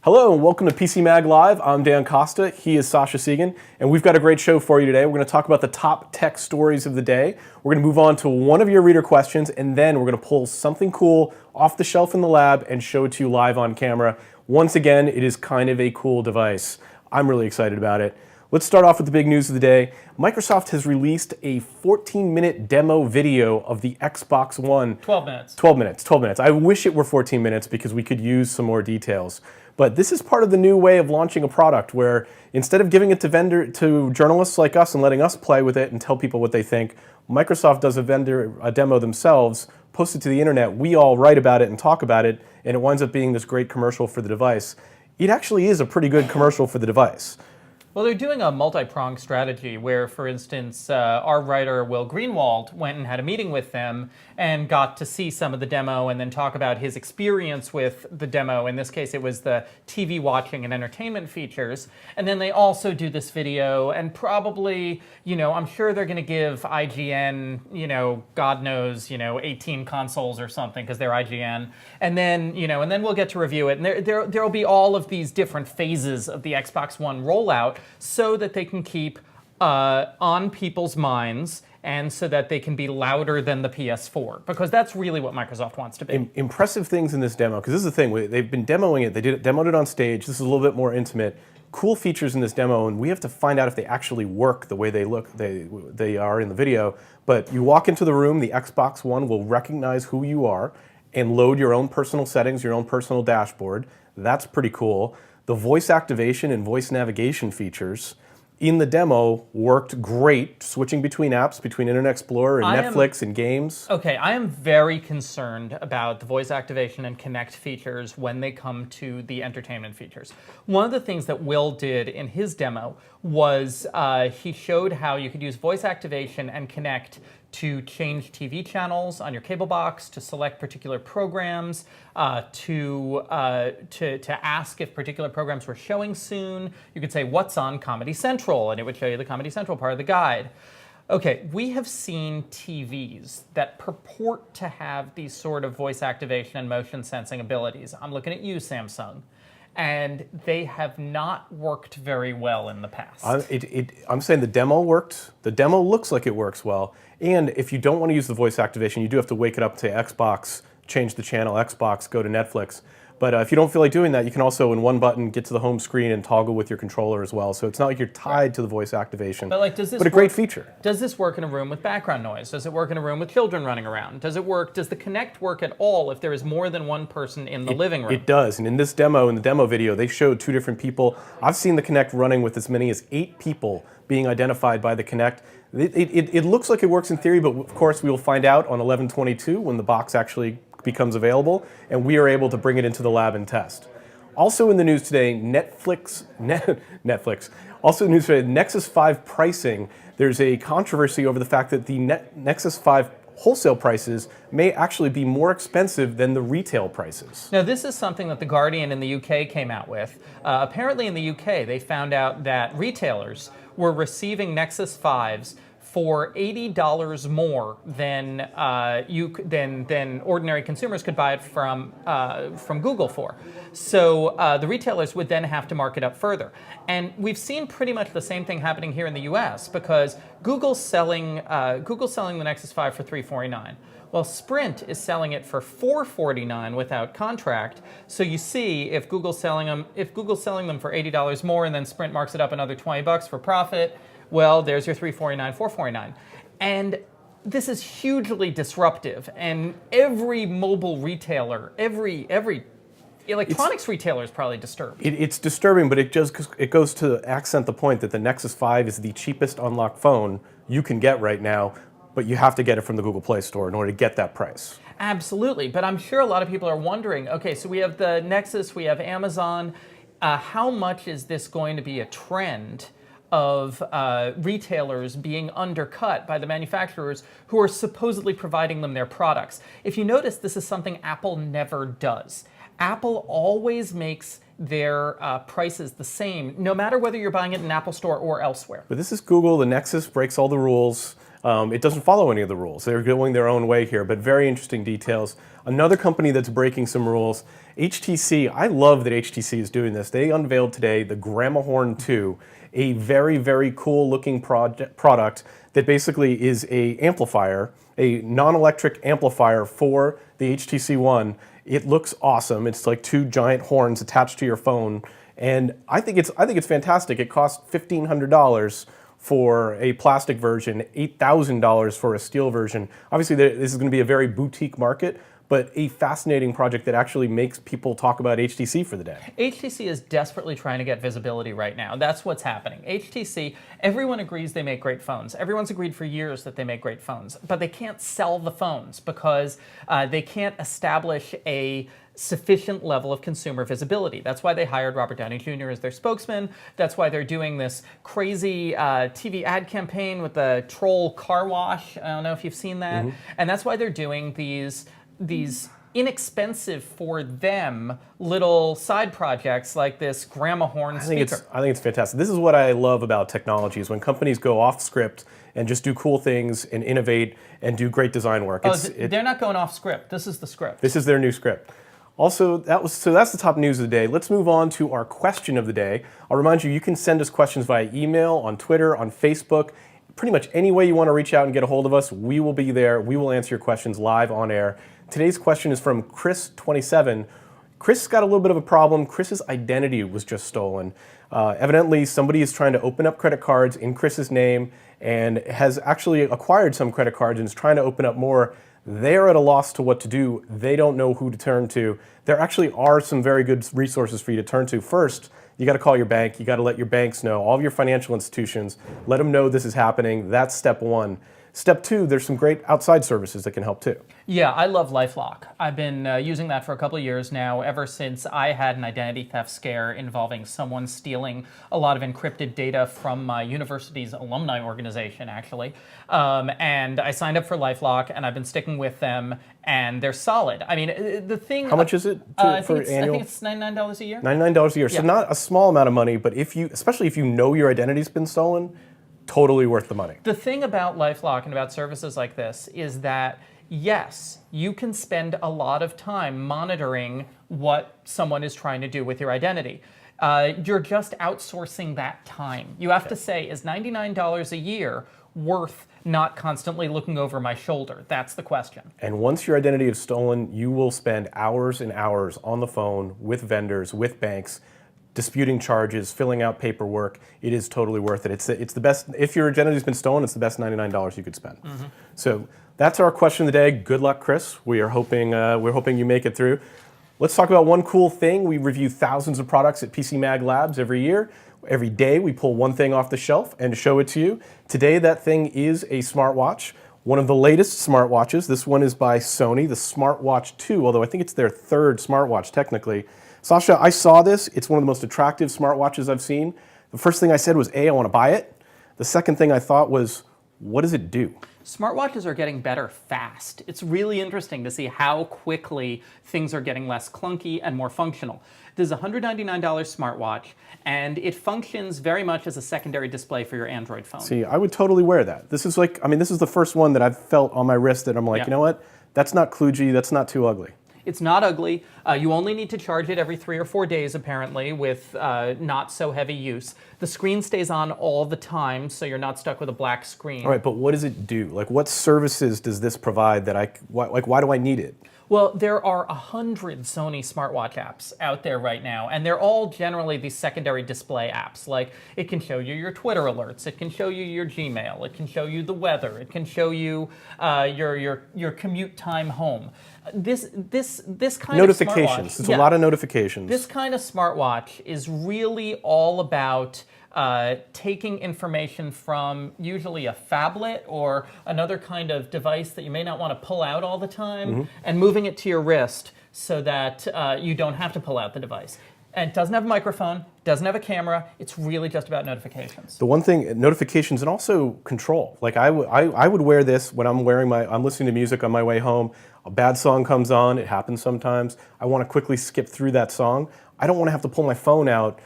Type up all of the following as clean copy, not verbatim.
Hello and welcome to PCMag Live. I'm Dan Costa, he is Sascha Segan, and we've got a great show for you today. We're going to talk about the top tech stories of the day. We're going to move on to one of your reader questions, and then we're going to pull something cool off the shelf in the lab and show it to you live on camera. Once again, it is kind of a cool device. I'm really excited about it. Let's start off with the big news of the day. Microsoft has released a 14-minute demo video of the Xbox One. 12 minutes. 12 minutes. I wish it were 14 minutes because we could use some more details. But this is part of the new way of launching a product where instead of giving it to journalists like us and letting us play with it and tell people what they think, Microsoft does a demo themselves, post it to the internet, we all write about it and talk about it, and it winds up being this great commercial for the device. It actually is a pretty good commercial for the device. Well, they're doing a multi-pronged strategy where, for instance, our writer Will Greenwald went and had a meeting with them and got to see some of the demo and then talk about his experience with the demo. In this case, it was the TV watching and entertainment features. And then they also do this video and probably, I'm sure they're going to give IGN, God knows, 18 consoles or something because they're IGN. And then, and then we'll get to review it. And there'll be all of these different phases of the Xbox One rollout, so that they can keep on people's minds and so that they can be louder than the PS4, because that's really what Microsoft wants to be. Impressive things in this demo, because this is the thing, they've been demoing it, demoed it on stage, this is a little bit more intimate. Cool features in this demo, and we have to find out if they actually work the way they are in the video. But you walk into the room, the Xbox One will recognize who you are and load your own personal settings, your own personal dashboard. That's pretty cool. The voice activation and voice navigation features in the demo worked great, switching between apps, between Internet Explorer and Netflix and games. Okay, I am very concerned about the voice activation and Connect features when they come to the entertainment features. One of the things that Will did in his demo was he showed how you could use voice activation and Connect to change TV channels on your cable box, to select particular programs, to ask if particular programs were showing soon. You could say, what's on Comedy Central? And it would show you the Comedy Central part of the guide. Okay, we have seen TVs that purport to have these sort of voice activation and motion sensing abilities. I'm looking at you, Samsung. And they have not worked very well in the past. I'm saying the demo worked. The demo looks like it works well. And if you don't want to use the voice activation, you do have to wake it up to Xbox, change the channel, Xbox, go to Netflix. But if you don't feel like doing that, you can also, in one button, get to the home screen and toggle with your controller as well. So it's not like you're tied to the voice activation, but a great feature. Does this work in a room with background noise? Does it work in a room with children running around? Does the Connect work at all if there is more than one person in the living room? It does, and in this demo, in the demo video, they showed 2 different people. I've seen the Connect running with as many as 8 people being identified by the Connect. It looks like it works in theory, but of course we will find out on 11/22 when the box actually becomes available, and we are able to bring it into the lab and test. Also in the news today, Netflix. Also in the news today, Nexus 5 pricing. There's a controversy over the fact that the Nexus 5 wholesale prices may actually be more expensive than the retail prices. Now, this is something that The Guardian in the UK came out with. Apparently in the UK, they found out that retailers were receiving Nexus 5s for $80 more than ordinary consumers could buy it from Google for. So the retailers would then have to mark it up further. And we've seen pretty much the same thing happening here in the US, because Google's selling the Nexus 5 for $349. Well, Sprint is selling it for $449 without contract. So you see, if Google's selling them for $80 more, and then Sprint marks it up another $20 for profit, well, there's your $349, $449. And this is hugely disruptive. And every mobile retailer, every electronics retailer is probably disturbed. It's disturbing, but it goes to accent the point that the Nexus 5 is the cheapest unlocked phone you can get right now, but you have to get it from the Google Play Store in order to get that price. Absolutely, but I'm sure a lot of people are wondering, okay, so we have the Nexus, we have Amazon. How much is this going to be a trend of retailers being undercut by the manufacturers who are supposedly providing them their products? If you notice, this is something Apple never does. Apple always makes their prices the same, no matter whether you're buying it in Apple Store or elsewhere. But this is Google. The Nexus breaks all the rules. It doesn't follow any of the rules. They're going their own way here, but very interesting details. Another company that's breaking some rules, HTC. I love that HTC is doing this. They unveiled today the Gramohorn II, a very, very cool looking product that basically is a amplifier, a non-electric amplifier for the HTC One. It looks awesome. It's like two giant horns attached to your phone, and I think it's fantastic. It costs $1,500 for a plastic version, $8,000 for a steel version. Obviously, this is going to be a very boutique market, but a fascinating project that actually makes people talk about HTC for the day. HTC is desperately trying to get visibility right now. That's what's happening. HTC, everyone agrees they make great phones. Everyone's agreed for years that they make great phones, but they can't sell the phones because they can't establish a sufficient level of consumer visibility. That's why they hired Robert Downey Jr. as their spokesman. That's why they're doing this crazy TV ad campaign with the troll car wash. I don't know if you've seen that. And that's why they're doing these inexpensive for them little side projects like this Gramohorn speaker. I think it's fantastic. This is what I love about technology, is when companies go off script and just do cool things and innovate and do great design work. They're not going off script. This is the script. This is their new script. Also, that's the top news of the day. Let's move on to our question of the day. I'll remind you, you can send us questions via email, on Twitter, on Facebook. Pretty much any way you want to reach out and get a hold of us, we will be there. We will answer your questions live on air. Today's question is from Chris27. Chris got a little bit of a problem. Chris's identity was just stolen. Evidently, somebody is trying to open up credit cards in Chris's name and has actually acquired some credit cards and is trying to open up more. They're at a loss to what to do. They don't know who to turn to. There actually are some very good resources for you to turn to. First, you got to call your bank. You got to let your banks know, all of your financial institutions, let them know this is happening. That's step one. Step two, there's some great outside services that can help too. Yeah, I love LifeLock. I've been using that for a couple of years now, ever since I had an identity theft scare involving someone stealing a lot of encrypted data from my university's alumni organization, actually. And I signed up for LifeLock, and I've been sticking with them, and they're solid. I mean, the thing... How much is it annual? I think it's $99 a year. $99 a year, Yeah. so not a small amount of money, but especially if you know your identity's been stolen, totally worth the money. The thing about LifeLock and about services like this is that, yes, you can spend a lot of time monitoring what someone is trying to do with your identity. You're just outsourcing that time. You have to say, is $99 a year worth not constantly looking over my shoulder? That's the question. And once your identity is stolen, you will spend hours and hours on the phone with vendors, with banks, disputing charges, filling out paperwork. It is totally worth it. It's the best. If your identity's been stolen, it's the best $99 you could spend. So that's our question of the day. Good luck, Chris. We're hoping you make it through. Let's talk about one cool thing. We review thousands of products at PCMag Labs every year. Every day we pull one thing off the shelf and show it to you. Today that thing is a smartwatch. One of the latest smartwatches. This one is by Sony, the Smartwatch II, although I think it's their third smartwatch technically. Sascha, I saw this. It's one of the most attractive smartwatches I've seen. The first thing I said was, I want to buy it. The second thing I thought was, what does it do? Smartwatches are getting better fast. It's really interesting to see how quickly things are getting less clunky and more functional. This is a $199 smartwatch, and it functions very much as a secondary display for your Android phone. See, I would totally wear that. This is this is the first one that I've felt on my wrist that I'm like, You know what? That's not kludgy. That's not too ugly. It's not ugly. You only need to charge it every 3 or 4 days, apparently, with not so heavy use. The screen stays on all the time, so you're not stuck with a black screen. All right, but what does it do? Like, what services does this provide that why do I need it? Well, there are 100 Sony smartwatch apps out there right now, and they're all generally these secondary display apps. Like, it can show you your Twitter alerts, it can show you your Gmail, it can show you the weather, it can show you your commute time home. This kind Notifications. of smartwatch, There's a lot of notifications. This kind of smartwatch is really all about taking information from usually a phablet or another kind of device that you may not want to pull out all the time and moving it to your wrist so that you don't have to pull out the device. And it doesn't have a microphone, doesn't have a camera. It's really just about notifications. The one thing, notifications and also control. Like I would wear this when I'm listening to music on my way home. A bad song comes on, it happens sometimes. I want to quickly skip through that song. I don't want to have to pull my phone out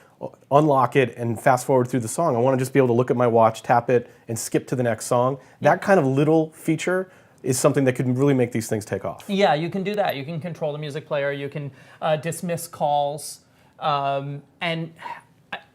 unlock it and fast forward through the song. I want to just be able to look at my watch, tap it, and skip to the next song. That kind of little feature is something that could really make these things take off. Yeah, you can do that. You can control the music player. You can dismiss calls. And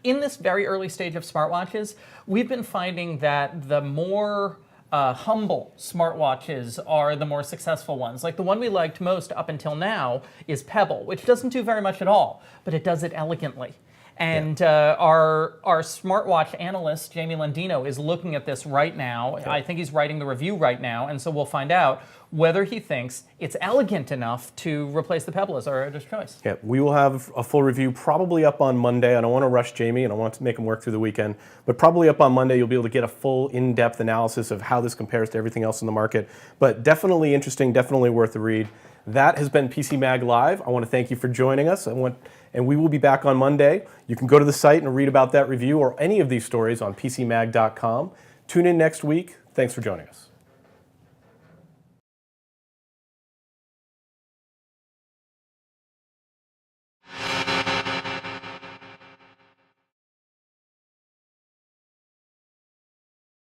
in this very early stage of smartwatches, we've been finding that the more humble smartwatches are the more successful ones. Like the one we liked most up until now is Pebble, which doesn't do very much at all, but it does it elegantly. And our smartwatch analyst, Jamie Landino, is looking at this right now. Okay. I think he's writing the review right now, and so we'll find out whether he thinks it's elegant enough to replace the Pebble as our editor's choice. Yeah, we will have a full review probably up on Monday. I don't want to rush Jamie, and I want to make him work through the weekend, but probably up on Monday you'll be able to get a full in-depth analysis of how this compares to everything else in the market. But definitely interesting, definitely worth a read. That has been PCMag Live. I want to thank you for joining us, and we will be back on Monday. You can go to the site and read about that review or any of these stories on PCMag.com. Tune in next week. Thanks for joining us.